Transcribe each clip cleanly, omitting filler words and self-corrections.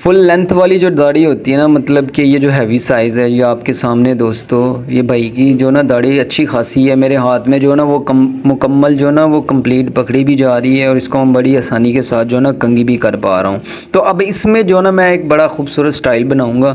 Full length वाली जो दाढ़ी होती है ना, मतलब कि ये जो हैवी साइज़ है, ये आपके सामने दोस्तों, ये भाई की जो ना दाढ़ी अच्छी खासी है। मेरे हाथ में जो ना वो मुकम्मल जो ना वो कंप्लीट पकड़ी भी जा रही है और इसको हम बड़ी आसानी के साथ जो ना कंघी भी कर पा रहा हूँ। तो अब इसमें जो ना मैं एक बड़ा खूबसूरत स्टाइल बनाऊँगा,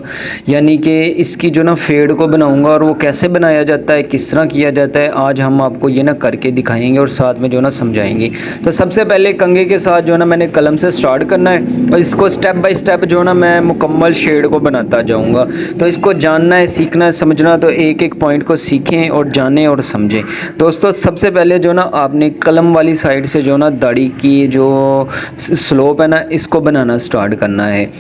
यानी कि इसकी जो ना फेड को बनाऊँगा। और वो कैसे बनाया जाता है, किस तरह किया जाता है, आज हम आपको ये ना करके दिखाएँगे और साथ में जो ना समझाएँगे। तो सबसे पहले कंघे के साथ जो ना मैंने कलम से स्टार्ट करना है और इसको स्टेप बाय स्टेप जो ना मैं मुकम्मल शेड को बनाता जाऊंगा। तो इसको जानना है, सीखना है, समझना, तो एक एक पॉइंट को सीखें और जानें और समझें। दोस्तों सबसे पहले जो ना आपने कलम वाली साइड से जो ना दाढ़ी की जो स्लोप है ना, इसको बनाना स्टार्ट करना है।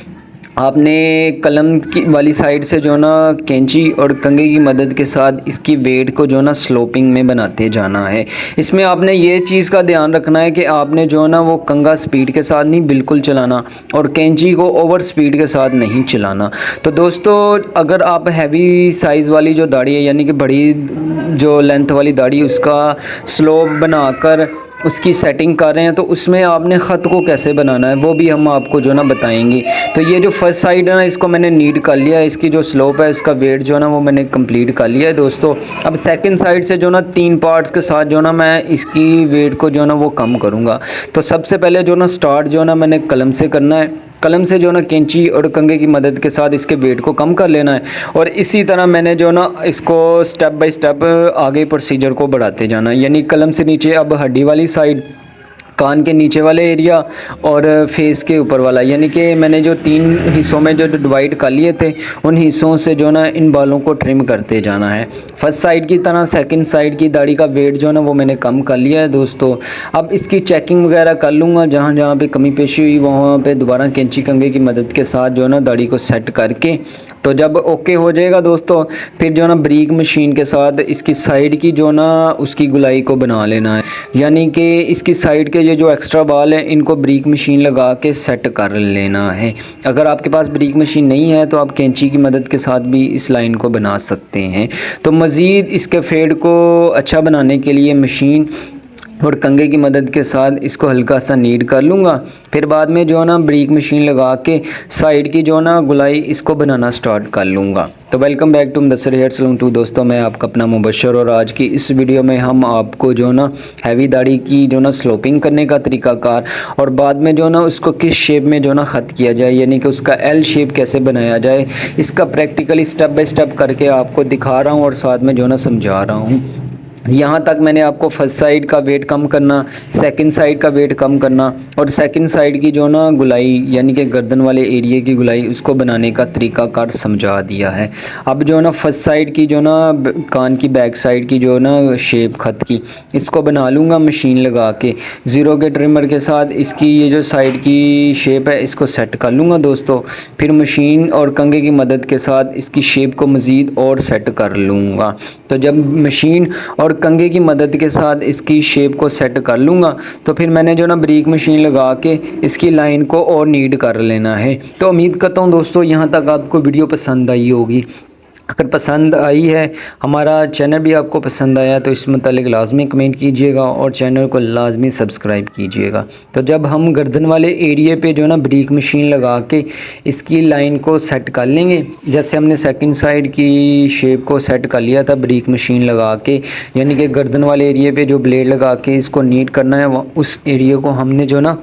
आपने कलम की वाली साइड से जो ना कैंची और कंघे की मदद के साथ इसकी वेट को जो ना स्लोपिंग में बनाते जाना है। इसमें आपने ये चीज़ का ध्यान रखना है कि आपने जो ना वो कंघा स्पीड के साथ नहीं बिल्कुल चलाना और कैंची को ओवर स्पीड के साथ नहीं चलाना। तो दोस्तों अगर आप हैवी साइज़ वाली जो दाढ़ी है, यानी कि बड़ी जो लेंथ वाली दाढ़ी, उसका स्लोप बनाकर उसकी सेटिंग कर रहे हैं, तो उसमें आपने ख़त को कैसे बनाना है वो भी हम आपको जो ना बताएंगे। तो ये जो फर्स्ट साइड है ना, इसको मैंने नीड कर लिया है, इसकी जो स्लोप है इसका वेट जो ना वो मैंने कंप्लीट कर लिया है दोस्तों। अब सेकंड साइड से जो ना 3 पार्ट्स के साथ जो ना मैं इसकी वेट को जो ना वो कम करूँगा। तो सबसे पहले जो ना स्टार्ट जो ना मैंने कलम से करना है, कलम से जो ना कैंची और कंघे की मदद के साथ इसके वेट को कम कर लेना है। और इसी तरह मैंने जो ना इसको स्टेप बाय स्टेप आगे प्रोसीजर को बढ़ाते जाना है। यानी कलम से नीचे अब हड्डी वाली साइड, कान के नीचे वाले एरिया और फेस के ऊपर वाला, यानी कि मैंने जो 3 हिस्सों में जो डिवाइड कर लिए थे, उन हिस्सों से जो ना इन बालों को ट्रिम करते जाना है। फर्स्ट साइड की तरह सेकंड साइड की दाढ़ी का वेट जो ना वो मैंने कम कर लिया है दोस्तों। अब इसकी चेकिंग वगैरह कर लूँगा, जहाँ जहाँ पे कमी पेशी हुई वहाँ पे दोबारा कैंची कंघे की मदद के साथ जो ना दाढ़ी को सेट करके, तो जब ओके हो जाएगा दोस्तों, फिर जो ना ब्रीक मशीन के साथ इसकी साइड की जो ना उसकी गुलाई को बना लेना है। यानी कि इसकी साइड के ये जो एक्स्ट्रा बाल हैं, इनको ब्रीक मशीन लगा के सेट कर लेना है। अगर आपके पास ब्रीक मशीन नहीं है तो आप कैंची की मदद के साथ भी इस लाइन को बना सकते हैं। तो मज़ीद इसके फेड को अच्छा बनाने के लिए मशीन और कंघे की मदद के साथ इसको हल्का सा नीड कर लूँगा। फिर बाद में जो ना ब्रीक मशीन लगा के साइड की जो ना गुलाई इसको बनाना स्टार्ट कर लूँगा। तो welcome back to Mudassir hair salon 2 दोस्तों, मैं आपका अपना मुबशर, और आज की इस वीडियो में हम आपको जो ना हैवी दाढ़ी की जो ना स्लोपिंग करने का तरीकाकार और बाद में जो ना उसको किस शेप में जो ना ख़त किया जाए, यानी कि उसका एल शेप कैसे बनाया जाए, इसका प्रैक्टिकली स्टेप बाय स्टेप करके आपको दिखा रहा हूँ और साथ में जो ना समझा रहा हूँ। यहाँ तक मैंने आपको फर्स्ट साइड का वेट कम करना, सेकंड साइड का वेट कम करना और सेकंड साइड की जो ना गुलाई, यानी कि गर्दन वाले एरिए की गुलाई, उसको बनाने का तरीकाकार समझा दिया है। अब जो ना फर्स्ट साइड की जो ना कान की बैक साइड की जो ना शेप ख़त की, इसको बना लूँगा मशीन लगा के ज़ीरो के ट्रिमर के साथ। इसकी ये जो साइड की शेप है इसको सेट कर लूँगा दोस्तों। फिर मशीन और कंघे की मदद के साथ इसकी शेप को मज़ीद और सेट कर लूँगा। तो जब मशीन और कंघे की मदद के साथ इसकी शेप को सेट कर लूँगा, तो फिर मैंने जो ना ब्रीक मशीन लगा के इसकी लाइन को और नीड कर लेना है। तो उम्मीद करता हूँ दोस्तों यहाँ तक आपको वीडियो पसंद आई होगी। अगर पसंद आई है, हमारा चैनल भी आपको पसंद आया, तो इस मतलब लाजमी कमेंट कीजिएगा और चैनल को लाजमी सब्सक्राइब कीजिएगा। तो जब हम गर्दन वाले एरिए पे जो ना ब्रीक मशीन लगा के इसकी लाइन को सेट कर लेंगे, जैसे हमने सेकंड साइड की शेप को सेट कर लिया था ब्रीक मशीन लगा के, यानी कि गर्दन वाले एरिए पे जो ब्लेड लगा के इसको नीट करना है, उस एरिए को हमने जो ना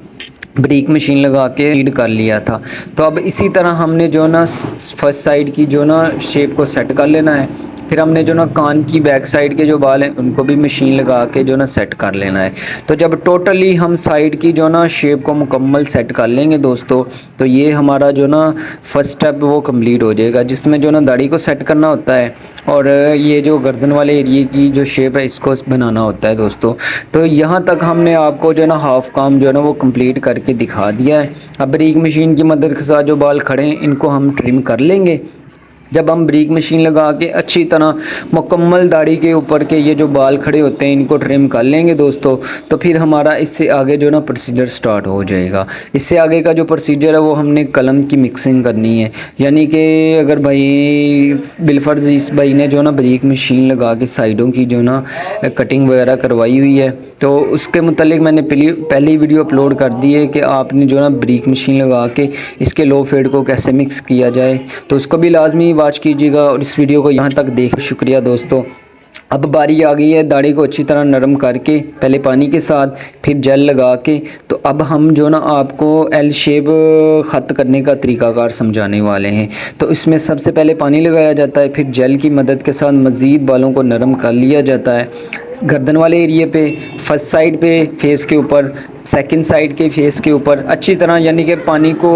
ब्रीक मशीन लगा के रीड कर लिया था। तो अब इसी तरह हमने जो ना फर्स्ट साइड की जो ना शेप को सेट कर लेना है। फिर हमने जो ना कान की बैक साइड के जो बाल हैं उनको भी मशीन लगा के जो ना सेट कर लेना है। तो जब टोटली हम साइड की जो ना शेप को मुकम्मल सेट कर लेंगे दोस्तों, तो ये हमारा जो ना फर्स्ट स्टेप वो कंप्लीट हो जाएगा, जिसमें जो ना दाढ़ी को सेट करना होता है और ये जो गर्दन वाले एरिए की जो शेप है इसको बनाना होता है दोस्तों। तो यहाँ तक हमने आपको जो ना हाफ काम जो है ना वो कंप्लीट करके दिखा दिया है। अब ब्रीक मशीन की मदद के साथ जो बाल खड़े हैं इनको हम ट्रिम कर लेंगे। जब हम ब्रीक मशीन लगा के अच्छी तरह मुकम्मल दाढ़ी के ऊपर के ये जो बाल खड़े होते हैं इनको ट्रिम कर लेंगे दोस्तों, तो फिर हमारा इससे आगे जो ना प्रोसीजर स्टार्ट हो जाएगा। इससे आगे का जो प्रोसीजर है वो हमने कलम की मिक्सिंग करनी है। यानी कि अगर भाई बिलफर्ज इस भाई ने जो ना ब्रीक मशीन लगा के साइडों की जो ना कटिंग वगैरह करवाई हुई है, तो उसके मुतालिक मैंने पहली वीडियो अपलोड कर दी है कि आपने जो ना ब्रीक मशीन लगा के इसके लो फेड को कैसे मिक्स किया जाए, तो उसको भी लाजमी वॉच कीजिएगा और इस वीडियो को यहाँ तक देख शुक्रिया दोस्तों। अब बारी आ गई है दाढ़ी को अच्छी तरह नरम करके, पहले पानी के साथ फिर जेल लगा के, तो अब हम जो ना आपको एल शेप ख़त करने का तरीक़ाकार समझाने वाले हैं। तो इसमें सबसे पहले पानी लगाया जाता है, फिर जेल की मदद के साथ मज़ीद बालों को नरम कर लिया जाता है। गर्दन वाले एरिए पे, फर्स्ट साइड पे फेस के ऊपर, सेकंड साइड के फेस के ऊपर अच्छी तरह यानी कि पानी को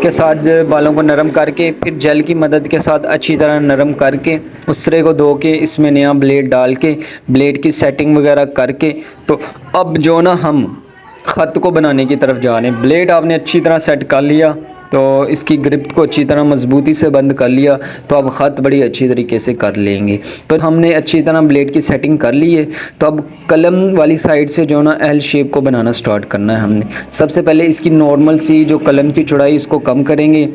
के साथ बालों को नरम करके फिर जेल की मदद के साथ अच्छी तरह नरम करके उस तरह को धो के इसमें नया ब्लेड डाल के ब्लेड की सेटिंग वगैरह करके, तो अब जो ना हम ख़त को बनाने की तरफ जा रहे हैं। ब्लेड आपने अच्छी तरह सेट कर लिया, तो इसकी ग्रिप को अच्छी तरह मजबूती से बंद कर लिया, तो अब ख़त बड़ी अच्छी तरीके से कर लेंगे। तो हमने अच्छी तरह ब्लेड की सेटिंग कर ली है, तो अब कलम वाली साइड से जो ना एल शेप को बनाना स्टार्ट करना है हमने। सबसे पहले इसकी नॉर्मल सी जो कलम की चौड़ाई उसको कम करेंगे,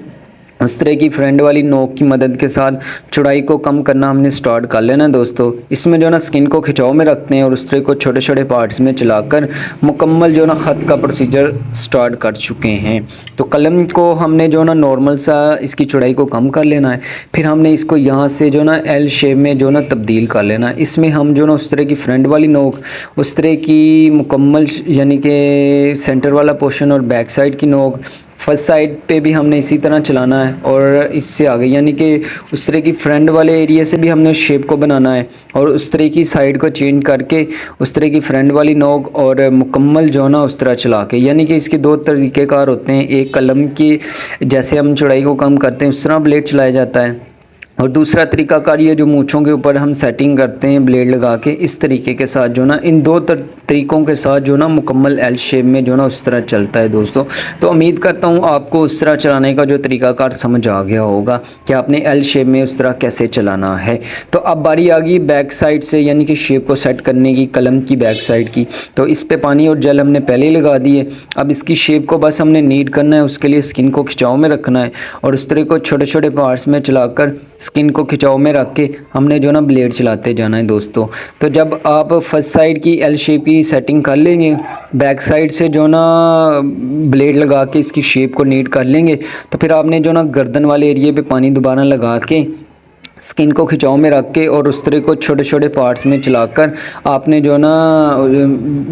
उस तरह की फ्रंट वाली नोक की मदद के साथ चौड़ाई को कम करना हमने स्टार्ट कर लेना दोस्तों। इसमें जो ना स्किन को खिंचाव में रखते हैं और उस तरह को छोटे छोटे पार्ट्स में चलाकर मुकम्मल जो ना ख़त का प्रोसीजर स्टार्ट कर चुके हैं। तो कलम को हमने जो ना नॉर्मल सा इसकी चौड़ाई को कम कर लेना है, फिर हमने इसको यहाँ से जो ना एल शेप में जो ना तब्दील कर लेना है। इसमें हम जो ना उस तरह की फ्रंट वाली नोक, उस तरह की मुकम्मल यानी कि सेंटर वाला पोर्शन और बैक साइड की नोक, फर्स्ट साइड पे भी हमने इसी तरह चलाना है और इससे आगे यानी कि उस तरह की फ्रंट वाले एरिया से भी हमने उस शेप को बनाना है और उस तरह की साइड को चेंज करके उस तरह की फ्रंट वाली नोक और मुकम्मल जो ना उस तरह चला के, यानी कि इसके दो तरीक़ेकार होते हैं। एक कलम की जैसे हम चौड़ाई को कम करते हैं उस तरह ब्लेड चलाया जाता है, और दूसरा तरीक़ाकार ये जो मूँछों के ऊपर हम सेटिंग करते हैं ब्लेड लगा के, इस तरीके के साथ जो ना इन दो तरीक़ों के साथ जो ना मुकम्मल एल शेप में जो ना उस तरह चलता है दोस्तों। तो उम्मीद करता हूँ आपको उस तरह चलाने का जो तरीक़ाकार समझ आ गया होगा कि आपने एल शेप में उस तरह कैसे चलाना है। तो अब बारी आ गई बैक साइड से यानी कि शेप को सेट करने की, कलम की बैक साइड की। तो इस पर पानी और जेल हमने पहले ही लगा दिए, अब इसकी शेप को बस हमने नीट करना है। उसके लिए स्किन को खिंचाव में रखना है और उस तरह को छोटे छोटे पार्ट्स में चलाकर स्किन को खिंचाव में रख के हमने जो ना ब्लेड चलाते जाना है दोस्तों। तो जब आप फर्स्ट साइड की एल शेप की सेटिंग कर लेंगे, बैक साइड से जो ना ब्लेड लगा के इसकी शेप को नीट कर लेंगे, तो फिर आपने जो ना गर्दन वाले एरिए पे पानी दोबारा लगा के स्किन को खिंचाव में रख के और उस तरह को छोटे छोटे पार्ट्स में चलाकर आपने जो ना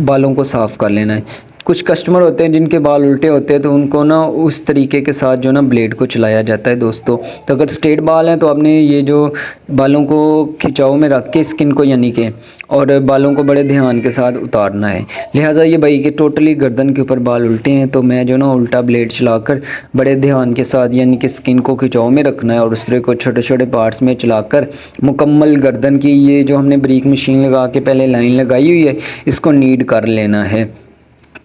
बालों को साफ़ कर लेना है। कुछ कस्टमर होते हैं जिनके बाल उल्टे होते हैं, तो उनको ना उस तरीके के साथ जो ना ब्लेड को चलाया जाता है दोस्तों। तो अगर स्ट्रेट बाल हैं तो आपने ये जो बालों को खिंचाव में रख के स्किन को यानी कि और बालों को बड़े ध्यान के साथ उतारना है। लिहाजा ये भाई के टोटली गर्दन के ऊपर बाल उल्टे हैं, तो मैं जो ना उल्टा ब्लेड चलाकर बड़े ध्यान के साथ यानी कि स्किन को खिंचाव में रखना है और उस तरह को छोटे छोटे पार्ट्स में चलाकर मुकम्मल गर्दन की ये जो हमने ब्रीक मशीन लगा के पहले लाइन लगाई हुई है इसको नीट कर लेना है।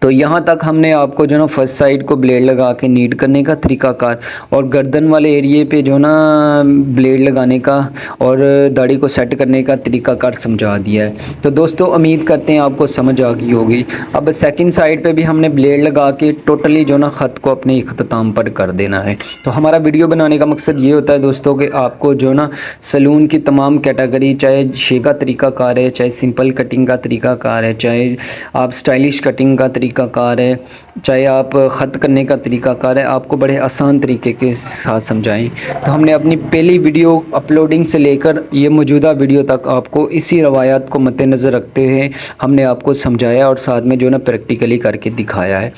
तो यहाँ तक हमने आपको जो ना फर्स्ट साइड को ब्लेड लगा के नीट करने का तरीक़ाकार और गर्दन वाले एरिए पे जो ना ब्लेड लगाने का और दाढ़ी को सेट करने का तरीक़ाकार समझा दिया है। तो दोस्तों उम्मीद करते हैं आपको समझ आ गई होगी। अब सेकंड साइड पे भी हमने ब्लेड लगा के टोटली जो ना ख़त को अपने इख्तिताम पर कर देना है। तो हमारा वीडियो बनाने का मकसद ये होता है दोस्तों कि आपको जो ना सैलून की तमाम कैटेगरी, चाहे शेव का तरीक़ाकार है, चाहे सिंपल कटिंग का तरीक़ाकार है, चाहे आप स्टाइलिश कटिंग का तरीक़ाकार है, चाहे आप ख़त करने का तरीक़ाकार है, आपको बड़े आसान तरीके के साथ समझाएं। तो हमने अपनी पहली वीडियो अपलोडिंग से लेकर ये मौजूदा वीडियो तक आपको इसी रवायात को मद्देनज़र रखते हुए हमने आपको समझाया और साथ में जो ना प्रैक्टिकली करके दिखाया है।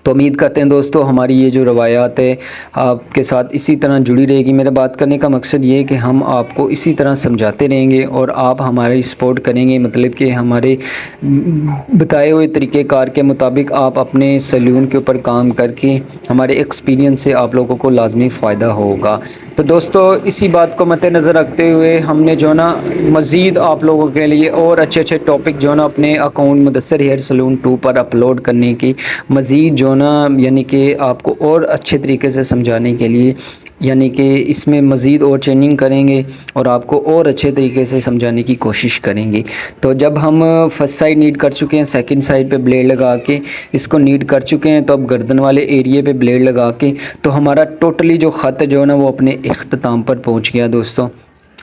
तो उम्मीद करते हैं दोस्तों हमारी ये जो रवायात है आपके साथ इसी तरह जुड़ी रहेगी। मेरा बात करने का मकसद ये है कि हम आपको इसी तरह समझाते रहेंगे और आप हमारी सपोर्ट करेंगे, मतलब कि हमारे बताए हुए तरीक़ेकार के मुताबिक आप अपने सैलून के ऊपर काम करके हमारे एक्सपीरियंस से आप लोगों को लाजमी फ़ायदा होगा। तो दोस्तों इसी बात को मद्देनज़र रखते हुए हमने जो ना मज़ीद आप लोगों के लिए और अच्छे अच्छे टॉपिक जो ना अपने अकाउंट मुदस्सर हेयर सैलून 2 पर अपलोड करने की मज़ीद जो ना यानी कि आपको और अच्छे तरीके से समझाने के लिए यानी कि इसमें मज़ीद और ट्रेनिंग करेंगे और आपको और अच्छे तरीके से समझाने की कोशिश करेंगे। तो जब हम फर्स्ट साइड नीट कर चुके हैं, सेकंड साइड पे ब्लेड लगा के इसको नीट कर चुके हैं, तो अब गर्दन वाले एरिए पे ब्लेड लगा के तो हमारा टोटली जो ख़त जो है ना वो अपने इख्तिताम पर पहुंच गया दोस्तों।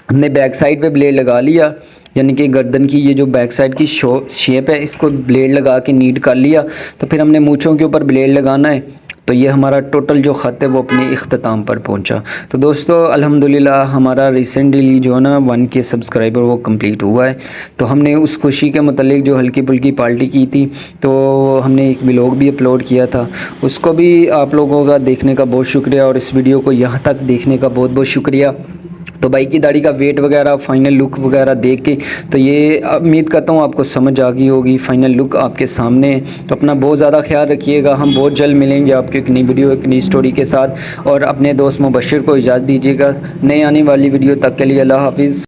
हमने बैक साइड पे ब्लेड लगा लिया, यानी कि गर्दन की ये जो बैक साइड की शेप है इसको ब्लेड लगा के नीट कर लिया। तो फिर हमने मूँछों के ऊपर ब्लेड लगाना है, तो ये हमारा टोटल जो ख़त है वो अपने इख्तिताम पर पहुंचा। तो दोस्तों अल्हम्दुलिल्लाह हमारा रिसेंटली जो है ना 1K सब्सक्राइबर वो कंप्लीट हुआ है। तो हमने उस खुशी के मतलब जो हल्की फुल्की पार्टी की थी, तो हमने एक व्लॉग भी अपलोड किया था, उसको भी आप लोगों का देखने का बहुत शुक्रिया और इस वीडियो को यहाँ तक देखने का बहुत बहुत शुक्रिया। तो भाई की दाढ़ी का वेट वगैरह फाइनल लुक वगैरह देख के तो ये उम्मीद करता हूँ आपको समझ आ गई होगी। फाइनल लुक आपके सामने है। तो अपना बहुत ज़्यादा ख्याल रखिएगा। हम बहुत जल्द मिलेंगे आपकी एक नई वीडियो एक नई स्टोरी के साथ। और अपने दोस्त मुबशिर को इजाज़त दीजिएगा नई आने वाली वीडियो तक के लिए। अल्लाह हाफिज़।